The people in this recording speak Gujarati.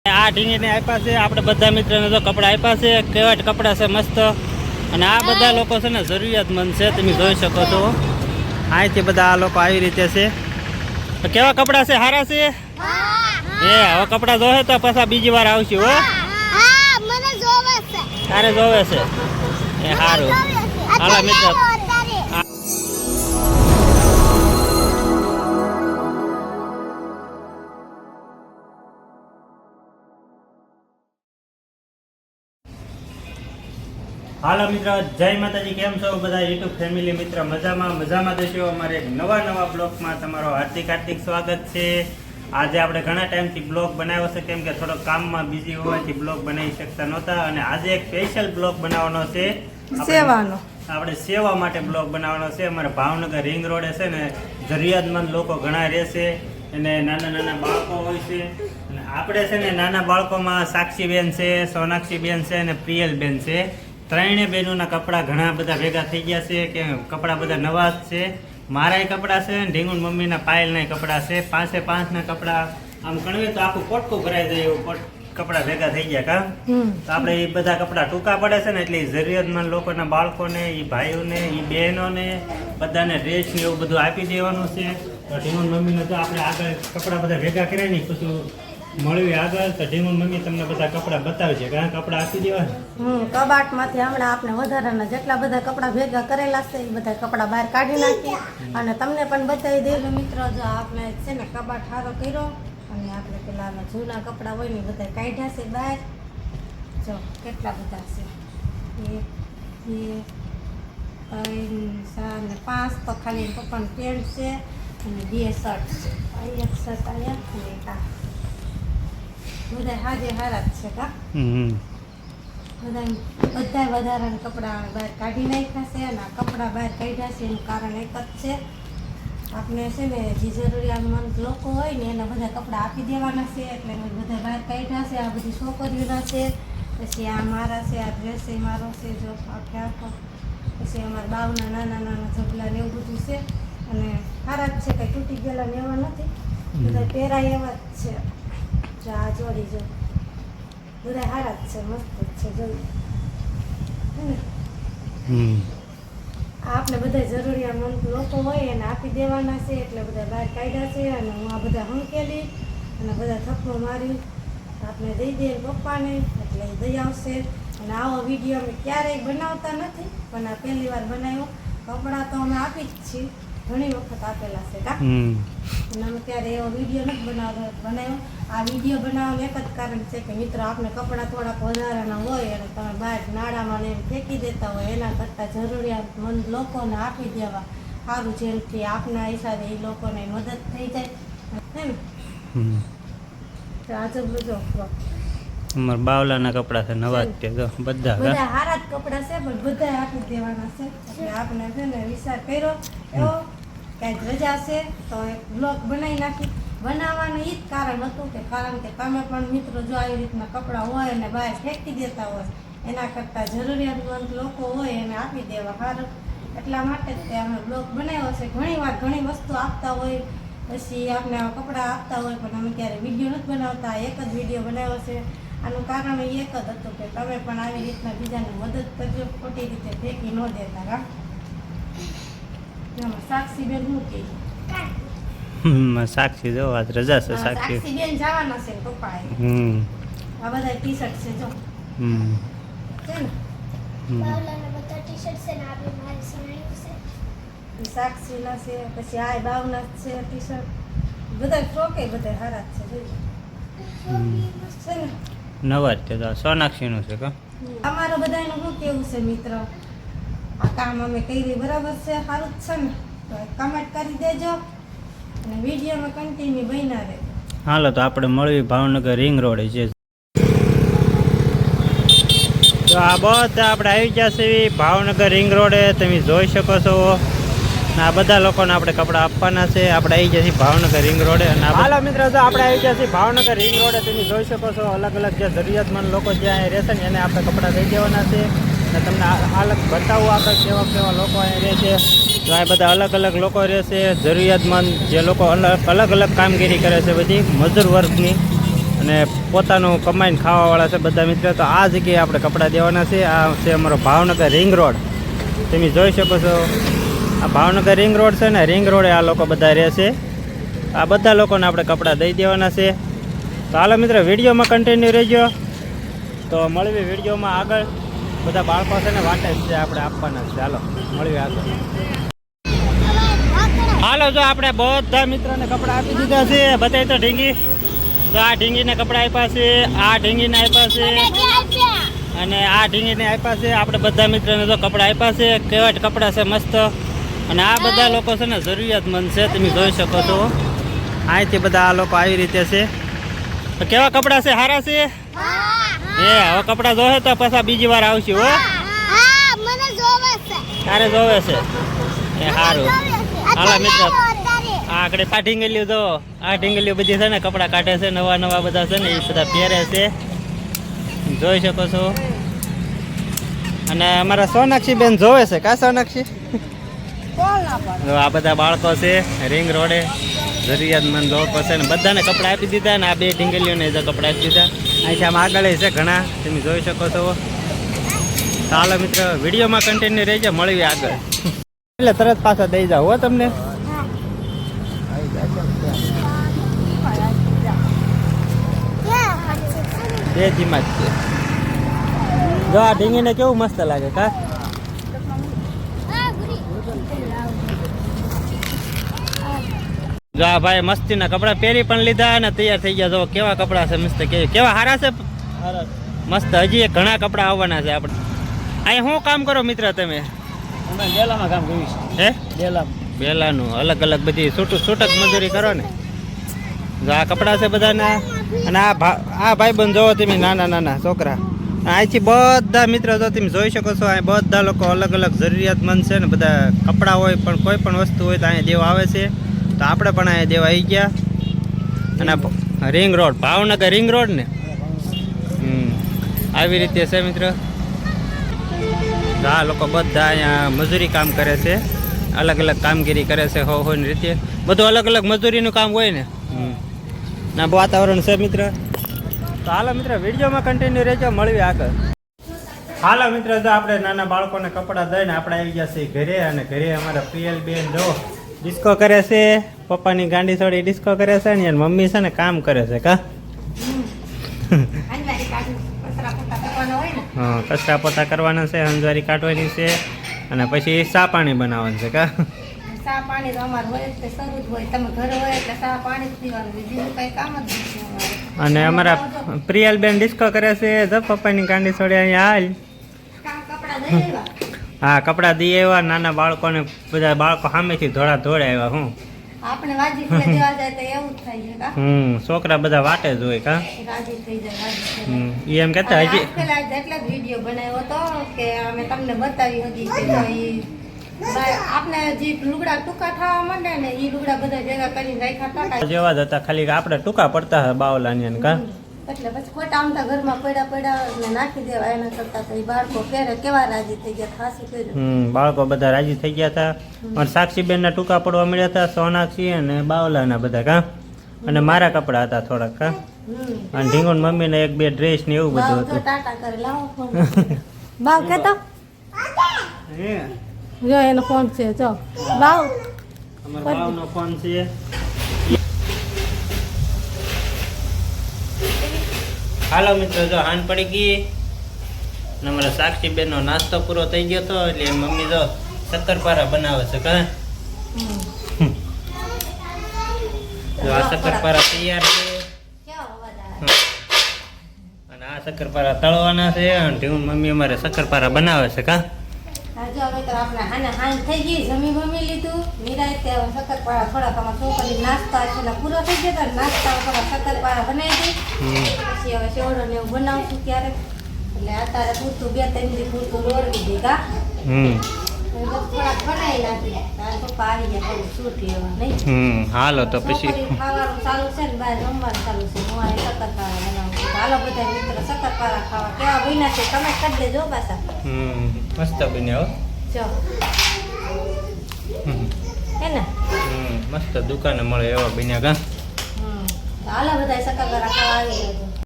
આ ઢીંગીને આપ્યા છે આપણે બધા મિત્રોને તો કપડાં આપ્યા છે કેવા કપડાં છે મસ્ત અને આ બધા લોકો છે ને જરૂરિયાતમંદ છે તમે જોઈ શકો છો અહીંથી બધા આ લોકો આવી રીતે છે તો કેવા કપડાં છે સારા છે એ હવે કપડાં જોવે તો પાછા બીજી વાર આવશે હો તારે જોવે છે એ સારું હાલો મિત્રો હાલો મિત્રો જય માતાજી કેમ છો બધા યુટ્યુબ ફેમિલી મિત્ર મજામાં દેશો અમારે એક નવા બ્લોગમાં તમારો હાર્દિક સ્વાગત છે આજે આપણે ઘણા ટાઈમથી બ્લોગ બનાવ્યો છે કેમ કે થોડો કામમાં બિઝી હોવાથી બ્લોગ બનાવી શકતા નહોતા અને આજે એક સ્પેશિયલ બ્લોગ બનાવવાનો છે સેવાનો આપણે સેવા માટે બ્લોગ બનાવવાનો છે અમારે ભાવનગર રિંગ રોડે છે ને જરૂરિયાતમંદ લોકો ઘણા રહેશે અને નાના બાળકો હોય છે અને આપણે છે ને નાના બાળકોમાં સાક્ષીબેન છે સોનાક્ષીબેન છે અને પ્રિયલબેન છે ત્રણેય બહેનોના કપડાં ઘણા બધા ભેગા થઈ ગયા છે કે કપડાં બધા નવા જ છે મારાય કપડાં છે ઢીંગુન મમ્મીના પાયલના કપડાં છે 5-5ના કપડાં આમ ગણવે તો આખું પોટકું ભરાઈ જાય એવું કપડાં ભેગા થઈ ગયા કા તો આપણે એ બધા કપડાં ટૂંકા પડે છે ને એટલે જરૂરિયાતમંદ લોકોના બાળકોને એ ભાઈઓને એ બહેનોને બધાને ડ્રેસ ને એવું બધું આપી દેવાનું છે તો ઢીંગુન મમ્મીને તો આપણે આગળ કપડાં બધા ભેગા કર્યા નહીં પછી મળવી આગળ તો ઢીંગુન મમ્મી તમને બધા કપડાં બતાવશે કારણ કપડાં આપી દેવાના કબાટમાંથી હમણાં આપણે વધારાના જેટલા બધા કપડાં ભેગા કરેલા છે એ બધા કપડાં બહાર કાઢી નાખીએ અને તમને પણ બતાવી દઈએ મિત્રો જો આપણે છે ને કબાટ સારો કર્યો અને આપણે પેલા જૂના કપડાં હોય ને બધા કાઢ્યા છે બહાર જો કેટલા બધા છે 1 2 3 4 5 તો ખાલી પપ્પાનું પેન્ટ છે અને 2 શર્ટ છે એક શર્ટ અહીંયા અને એક આ બધા હાજે હારા જ છે કા બધા વધારાના કપડાં બહાર કાઢી નાખ્યા છે અને આ કપડાં બહાર કાઢ્યા છે એનું કારણ એક જ છે આપણે છે ને જે જરૂરિયાતમંદ લોકો હોય ને એના બધા કપડાં આપી દેવાના છે એટલે બધા બહાર કાઢ્યા છે આ બધી છોકરીઓના છે પછી આ મારા છે આ ડ્રેસ એ મારો છે જો આખો પછી અમારા બાવના નાના ઝબલા ને એવું બધું છે અને સારા જ છે કંઈ તૂટી ગયેલા ને એવા નથી બધા પહેરાય એવા જ છે જો આ જોડી જો બધા સારા જ છે મસ્ત જ છે જોયું આપણે બધા જરૂરિયાતમંદ લોકો હોય એને આપી દેવાના છે એટલે બધા બહાર કાઢ્યા છે અને હું આ બધા હંકેલી અને બધા થપ્પો મારી આપણે દઈ દઈએ પપ્પાને એટલે દઈ આવશે અને આવો વિડીયો અમે ક્યારેય બનાવતા નથી પણ આ પહેલી વાર બનાવ્યો કપડાં તો અમે આપી જ છીએ ઘણી વખત આપેલા છે કા અને અમે ત્યારે એવો વિડીયો નથી બનાવ્યો આ વિડીયો બનાવવાનું એક જ કારણ છે કે મિત્રો આપણે કપડાં થોડાક વધારાના હોય અને તમે બહાર નાળામાં ને ફેંકી દેતા હોય એના કરતાં જરૂરિયાતમંદ લોકોને આપી દેવા સારું જેમથી આપના હિસાબે એ લોકોને મદદ થઈ જાય હે ને તો આજે બધો અમારા બાવલાના કપડાં છે નવા જ છે બધા સારા જ કપડાં છે પણ બધા આપી દેવાના છે એટલે આપણે છે ને વિચાર કર્યો એવો કાંઈક રજા છે તો એક બ્લોગ બનાવી નાખી બનાવવાનું એ જ કારણ હતું કે કારણ કે તમે પણ મિત્રો જો આવી રીતના કપડાં હોય અને બહાર ફેંકી દેતા હોય એના કરતાં જરૂરિયાતમંદ લોકો હોય એને આપી દેવા સારું એટલા માટે જ તે અમે બ્લોગ બનાવ્યો છે ઘણી વાર ઘણી વસ્તુ આપતા હોય પછી આપણે કપડાં આપતા હોય પણ અમે ક્યારે વિડીયો નથી બનાવતા એક જ વિડીયો બનાવ્યો છે આનું કારણ એક જ હતું કે તમે પણ આવી રીતના બીજાને મદદ કરજો ખોટી રીતે ફેંકી ન દેતા રા સાક્ષીબેન શું કહે સાક્ષી જો આજ રજા છે સાક્ષીબેન જવાના છે પપ્પા આ બધા ટી શર્ટ છે જો છે ને બાવલાના બધા ટી શર્ટ છે ને આપણે મારી સણાયું છે સાક્ષીના છે પછી આ બાવના છે ટી શર્ટ બધા ફ્રોકે બધા સારા છે છે ને નવા જ છે સોનાક્ષીનું છે કા અમારો બધાનું શું કેવું છે મિત્ર આ કામ અમે કરી બરાબર છે સારું જ છે ને તો કમેન્ટ કરી દેજો અને વિડીયોમાં કન્ટિન્યુ બન્યા રહે હાલો તો આપણે મળવી ભાવનગર રિંગ રોડે છે તો આ બધા આપણે આવી ગયા છે ભાવનગર રિંગ રોડે તમે જોઈ શકો છો આ બધા લોકોને આપણે કપડાં આપવાના છે આપણે આવી ગયા છીએ ભાવનગર રિંગ રોડે અને હાલો મિત્રો તો આપણે આવી ગયા છીએ ભાવનગર રિંગ રોડે તમે જોઈ શકો છો અલગ જે જરૂરિયાતમંદ લોકો જ્યાં રહેશે ને એને આપણે કપડાં દઈ દેવાના છે અને તમને અલગ બતાવું આગળ કેવા લોકો અહીં રહે છે તો આ બધા અલગ લોકો રહેશે જરૂરિયાતમંદ જે લોકો અલગ કામગીરી કરે છે બધી મજૂર વર્ગની અને પોતાનું કમાઈને ખાવાવાળા છે બધા મિત્રો. તો આ જગ્યાએ આપણે કપડાં દેવાના છે. આ છે અમારો ભાવનગર રિંગ રોડ. તમે જોઈ શકો છો આ ભાવનગર રિંગ રોડ છે ને. રિંગ રોડે આ લોકો બધા રહે છે. આ બધા લોકોને આપણે કપડાં દઈ દેવાના છે. તો હાલો મિત્રો વિડીયોમાં કન્ટિન્યુ રહેજો. તો મળવી વિડીયોમાં આગળ. બધા બાળકો છે ને વાટે જ છે આપણે આપવાના છે. હાલો મળવી આગળ. હાલો જો આપણે બધા મિત્રોને કપડાં આપી દીધા છે. બતાવી તો ઢીંગી. તો આ ઢીંગીને કપડાં આપ્યા છે, આ ઢીંગીને આપ્યા છે અને આ ઢીંગીને આપ્યા છે. આપણે બધા મિત્રોને તો કપડાં આપ્યા છે. કેવા કપડાં છે મસ્ત. અને આ બધા લોકો છે ને જરૂરિયાતમંદ છે. તમે જોઈ શકો છો અહીંથી બધા આ લોકો આવી રીતે છે. તો કેવા કપડાં છે? સારા છે? હવે કપડાં જોવે તો પાછા બીજી વાર આવશે હો. તારે જોવે છે એ સારું. હાલા મિત્ર આગળ આ ઢીંગલીઓ જો આ ઢીંગલીઓ બધી છે ને કપડાં કાઢે છે. નવા નવા બધા છે ને એ બધા પહેરે છે. જોઈ શકો છો. અને અમારા સોનાક્ષી બેન જોવે છે. કા સોનાક્ષી? આ બધા બાળકો છે રિંગ રોડે જરૂરિયાતમંદ લોકો છે ને બધાને કપડાં આપી દીધા. ને આ બે ઢીંગલીઓને કપડાં આપી દીધા. અહીંથી આમ આગળ છે ઘણા તમે જોઈ શકો છો. ચાલો મિત્ર વિડીયોમાં કન્ટિન્યુ રહેજો. મળવી આગળ એટલે તરત પાછા દઈ જાવ હો તમને. બે જીમાં જ છે. જો આ ઢીંગીને કેવું મસ્ત લાગે કા. જો આ ભાઈ મસ્તીના કપડાં પહેરી પણ લીધા અને તૈયાર થઈ ગયા. જો કેવા કપડાં છે મસ્ત. કેવા સારા છે મસ્ત. હજી ઘણા કપડાં આવવાના છે આપણે. અહીંયા શું કામ કરો મિત્ર તમે? બેલામાં કામ કર્યું છે. હે બેલાનું અલગ અલગ બધી છૂટક મજૂરી કરો ને. જો આ કપડાં છે બધાના. અને આ ભાઈબંધ જોવો તમે નાના નાના છોકરા. અહીંથી બધા મિત્રો જો તમે જોઈ શકો છો. અહીં બધા લોકો અલગ અલગ જરૂરિયાતમંદ છે ને. બધા કપડાં હોય પણ કોઈ પણ વસ્તુ હોય તો અહીંયા દેવા આવે છે. તો આપણે પણ અહીંયા દેવા આવી ગયા. અને ring road Bhavnagar ring road ને આવી રીતે છે મિત્ર. આ લોકો બધા અહીંયા મજૂરી કામ કરે છે. અલગ અલગ કામગીરી કરે છે હોની રીતે. બધું અલગ અલગ મજૂરીનું કામ હોય ને. ના વાતાવરણ છે મિત્ર. તો હાલો મિત્ર વિડીયોમાં કન્ટિન્યુ રહેજો. મળવી આગળ. હાલો મિત્ર જો આપણે નાના બાળકોને કપડાં દઈને આપણે આવી ગયા છીએ ઘરે. અને ઘરે અમારા પ્રિયલ બેન જો ડિસ્કો કરે છે. પપ્પાની ગાંડી છોડી ડિસ્કો કરે છે ને મમ્મી છે ને કામ કરે છે કા. હા કચરા પોતા કરવાના છે. હંજવારી કાઢવાની છે. અને પછી ચા પાણી બનાવવાનું છે કા. ચા પાણી તો અમારે હોય એટલે શરૂ જ હોય. તમે ઘરે હોય એટલે ચા પાણી જ પીવાનું. બીજું કઈ કામ જ નથી અમારે. અને અમારા પ્રિયલ બેન ડિસ્કો કરે છે. જો પપ્પાની ગાંડી છોડી અહીંયા હાલ. કપડા દઈ આવ્યા. હા કપડાં દઈ આવ્યા. નાના બાળકોને બધા બાળકો સામેથી ધોળા આવ્યા. હું આપણે રાજી થઈ દેવા જાય તો એવું જ થાય છે કા. છોકરા બધા વાટે જ હોય કા. રાજી થઈ જાય રાજી થઈ જાય. એમ કહેતા હજી પેલા એટલે જ વિડીયો બનાવ્યો હતો કે અમે તમને બતાવી હતી કે જો આપણે જે લુગડા ટૂંકા થવા માંડે ને એ લુગડા બધા ભેગા કરીને રાખ્યા હતા જેવા જ હતા. ખાલી આપણે ટૂંકા પડતા હતા બાવલાની કા. એટલે પછી ખોટા આમતા ઘરમાં પડ્યા ને નાખી દેવા. એના કરતા તો એ બાળકો પહેરે કેવા રાજી થઈ ગયા. ખાસી કર્યું. બાળકો બધા રાજી થઈ ગયા હતા. અને સાક્ષીબેન ના ટૂંકા પડવા મળ્યા હતા. સોનાક્ષી અને બાવલાના બધા કા. અને મારા કપડા હતા થોડાક કા. અને ઢીંગો મમ્મી ને એક બે ડ્રેસ ને એવું બધું હતું. ટાટા કરે લાવો ફોન. બાવ કેતો જો એનો ફોન છે. જો બાવ અમારા બાવનો ફોન છે. હાલો મિત્રો જો હાન પડી ગઈ. અને અમારા સાક્ષીબેનનો નાસ્તો પૂરો થઈ ગયો હતો. એટલે મમ્મી જો શક્કરપારા બનાવે છે કા. જો આ શક્કરપારા તૈયાર છે. અને આ શક્કરપારા તળવાના છે. અને ઢીંગું મમ્મી અમારે શક્કરપારા બનાવે છે કા. જો મિત્રો આપણે હાન થઈ ગઈ. જમી બમી લીધું. નિરાંતે શક્કરપારા થોડાક અમારા છોકરી નાસ્તા છેલ્લા પૂરો થઈ ગયો તો નાસ્તા થોડા શક્કરપારા બનાવી દી. પછી હવે સેવડો ને એવું બનાવશું ક્યારેક. એટલે અત્યારે પૂરતું 2-3 દી પૂરતું રોરવી દે કા. થોડાક બનાવી નાખી. તારે પપ્પા આવી ગયા થોડું છૂટી એવા નહીં. હાલો તો પછી છોકરી ખાવાનું ચાલુ છે ને બહાર રમવાનું ચાલુ છે. હું આ શક્કરપારા બનાવું છું. હાલો બધા મિત્રો શક્કરપારા ખાવા કેવા બન્યા છે તમે કરી દેજો પાછા. મસ્ત બન્યા હો. જો હે ને મસ્ત દુકાને મળે એવા બન્યા કા. તો હાલો બધા સકરવાળા ખાવા આવી જજો